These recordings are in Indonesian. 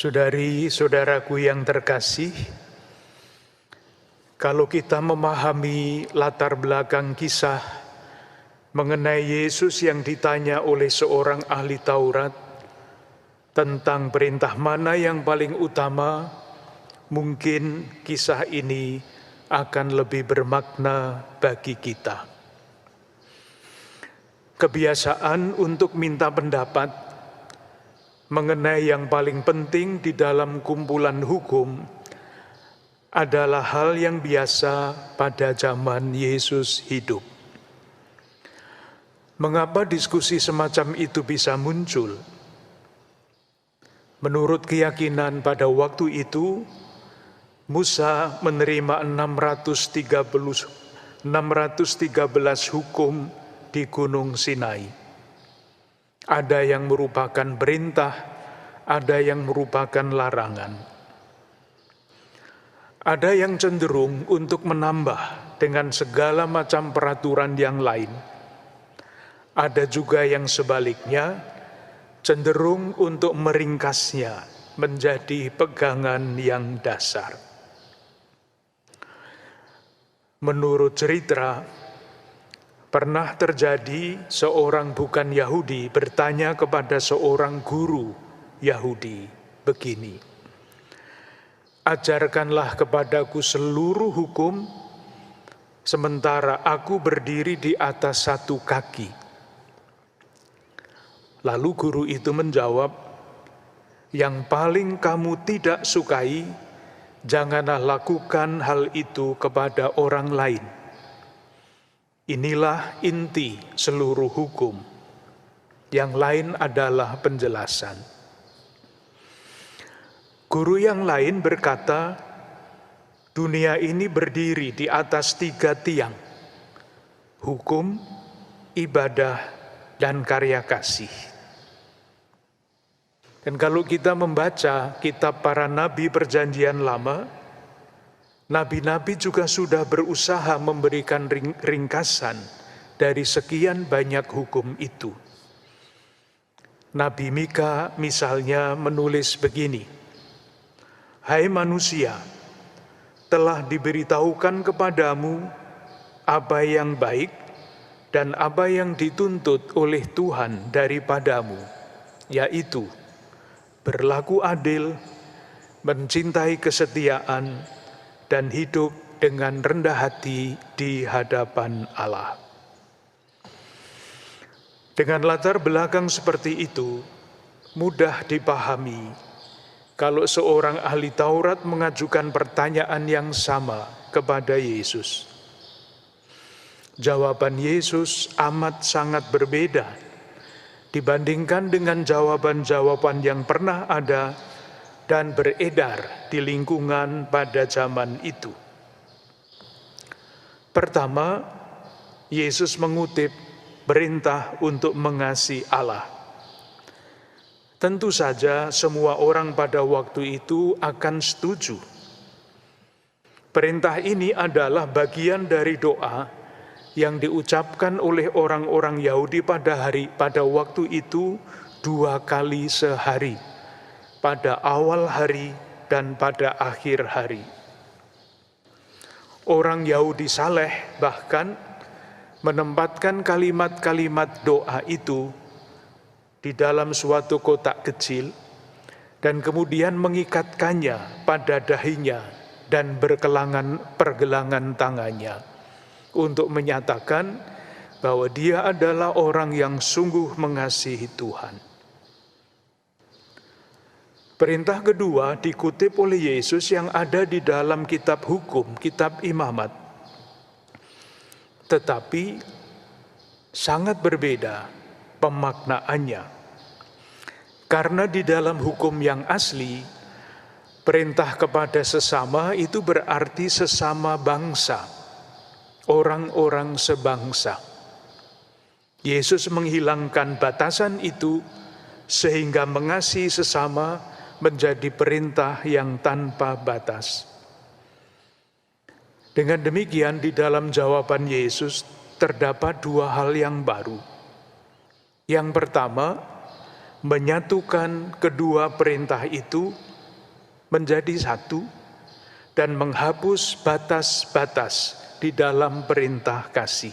Saudari-saudaraku yang terkasih, kalau kita memahami latar belakang kisah mengenai Yesus yang ditanya oleh seorang ahli Taurat tentang perintah mana yang paling utama, mungkin kisah ini akan lebih bermakna bagi kita. Kebiasaan untuk minta pendapat mengenai yang paling penting di dalam kumpulan hukum adalah hal yang biasa pada zaman Yesus hidup. Mengapa diskusi semacam itu bisa muncul? Menurut keyakinan pada waktu itu, Musa menerima 613 hukum di Gunung Sinai. Ada yang merupakan perintah, ada yang merupakan larangan. Ada yang cenderung untuk menambah dengan segala macam peraturan yang lain. Ada juga yang sebaliknya, cenderung untuk meringkasnya menjadi pegangan yang dasar. Menurut cerita, pernah terjadi seorang bukan Yahudi bertanya kepada seorang guru Yahudi begini, "Ajarkanlah kepadaku seluruh hukum, sementara aku berdiri di atas satu kaki." Lalu guru itu menjawab, "Yang paling kamu tidak sukai, janganlah lakukan hal itu kepada orang lain. Inilah inti seluruh hukum. Yang lain adalah penjelasan." Guru yang lain berkata, "Dunia ini berdiri di atas 3 tiang, hukum, ibadah, dan karya kasih." Dan kalau kita membaca kitab para nabi Perjanjian Lama, nabi-nabi juga sudah berusaha memberikan ringkasan dari sekian banyak hukum itu. Nabi Mika misalnya menulis begini, "Hai manusia, telah diberitahukan kepadamu apa yang baik dan apa yang dituntut oleh Tuhan daripadamu, yaitu berlaku adil, mencintai kesetiaan, dan hidup dengan rendah hati di hadapan Allah." Dengan latar belakang seperti itu, mudah dipahami kalau seorang ahli Taurat mengajukan pertanyaan yang sama kepada Yesus. Jawaban Yesus amat sangat berbeda dibandingkan dengan jawaban-jawaban yang pernah ada dan beredar di lingkungan pada zaman itu. Pertama, Yesus mengutip perintah untuk mengasihi Allah. Tentu saja semua orang pada waktu itu akan setuju. Perintah ini adalah bagian dari doa yang diucapkan oleh orang-orang Yahudi pada waktu itu 2 kali sehari, pada awal hari dan pada akhir hari. Orang Yahudi saleh bahkan menempatkan kalimat-kalimat doa itu di dalam suatu kotak kecil dan kemudian mengikatkannya pada dahinya dan pergelangan tangannya untuk menyatakan bahwa dia adalah orang yang sungguh mengasihi Tuhan. Perintah kedua dikutip oleh Yesus yang ada di dalam kitab hukum, kitab Imamat. Tetapi sangat berbeda pemaknaannya. Karena di dalam hukum yang asli, perintah kepada sesama itu berarti sesama bangsa, orang-orang sebangsa. Yesus menghilangkan batasan itu sehingga mengasihi sesama menjadi perintah yang tanpa batas. Dengan demikian di dalam jawaban Yesus terdapat 2 hal yang baru. Yang pertama, menyatukan kedua perintah itu menjadi satu dan menghapus batas-batas di dalam perintah kasih.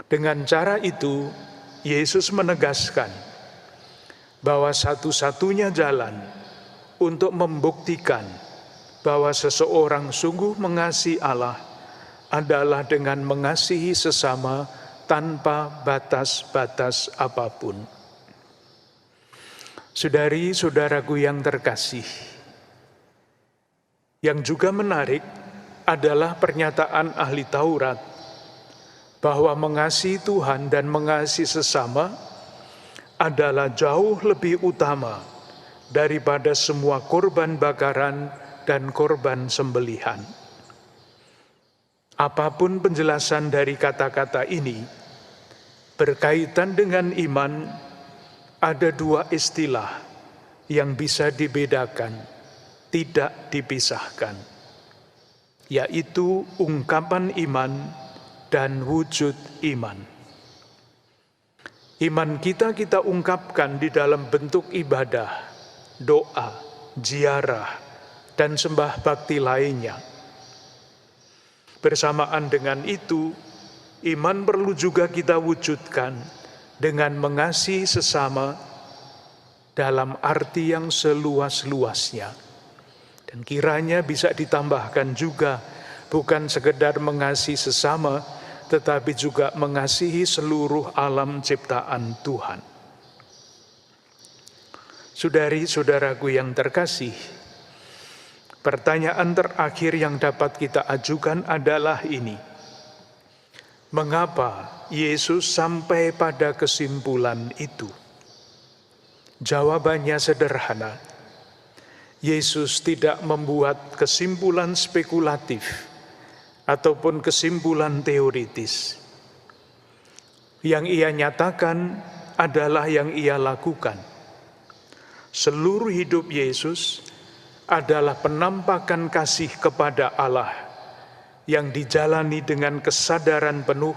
Dengan cara itu, Yesus menegaskan bahwa satu-satunya jalan untuk membuktikan bahwa seseorang sungguh mengasihi Allah adalah dengan mengasihi sesama tanpa batas-batas apapun. Saudari-saudaraku yang terkasih, yang juga menarik adalah pernyataan ahli Taurat bahwa mengasihi Tuhan dan mengasihi sesama adalah jauh lebih utama daripada semua korban bakaran dan korban sembelihan. Apapun penjelasan dari kata-kata ini, berkaitan dengan iman, ada dua istilah yang bisa dibedakan, tidak dipisahkan, yaitu ungkapan iman dan wujud iman. Iman kita ungkapkan di dalam bentuk ibadah, doa, ziarah, dan sembah bakti lainnya. Bersamaan dengan itu, iman perlu juga kita wujudkan dengan mengasihi sesama dalam arti yang seluas-luasnya. Dan kiranya bisa ditambahkan juga bukan sekedar mengasihi sesama, tetapi juga mengasihi seluruh alam ciptaan Tuhan. Saudari-saudaraku yang terkasih, pertanyaan terakhir yang dapat kita ajukan adalah ini: mengapa Yesus sampai pada kesimpulan itu? Jawabannya sederhana. Yesus tidak membuat kesimpulan spekulatif ataupun kesimpulan teoritis. Yang ia nyatakan adalah yang ia lakukan. Seluruh hidup Yesus adalah penampakan kasih kepada Allah yang dijalani dengan kesadaran penuh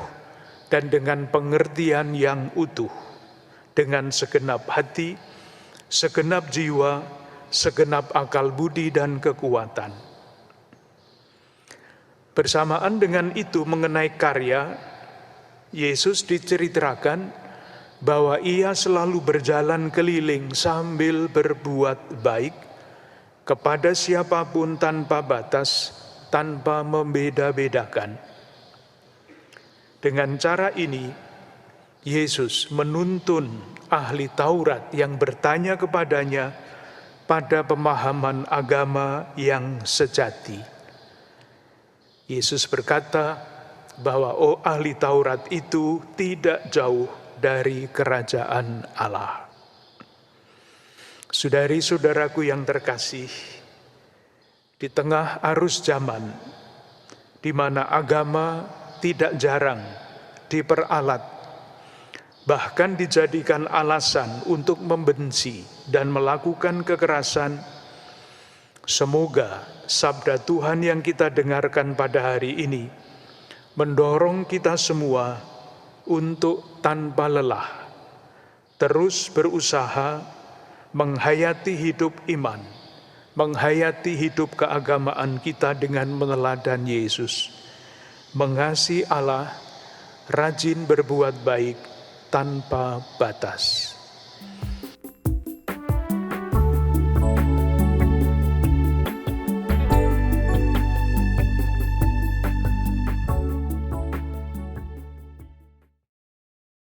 dan dengan pengertian yang utuh, dengan segenap hati, segenap jiwa, segenap akal budi dan kekuatan. Bersamaan dengan itu mengenai karya, Yesus diceritakan bahwa ia selalu berjalan keliling sambil berbuat baik kepada siapapun tanpa batas, tanpa membeda-bedakan. Dengan cara ini, Yesus menuntun ahli Taurat yang bertanya kepadanya pada pemahaman agama yang sejati. Yesus berkata bahwa ahli Taurat itu tidak jauh dari kerajaan Allah. Saudari-saudaraku yang terkasih, di tengah arus zaman, di mana agama tidak jarang diperalat, bahkan dijadikan alasan untuk membenci dan melakukan kekerasan, semoga sabda Tuhan yang kita dengarkan pada hari ini mendorong kita semua untuk tanpa lelah terus berusaha menghayati hidup iman, menghayati hidup keagamaan kita dengan meneladani Yesus, mengasihi Allah, rajin berbuat baik tanpa batas.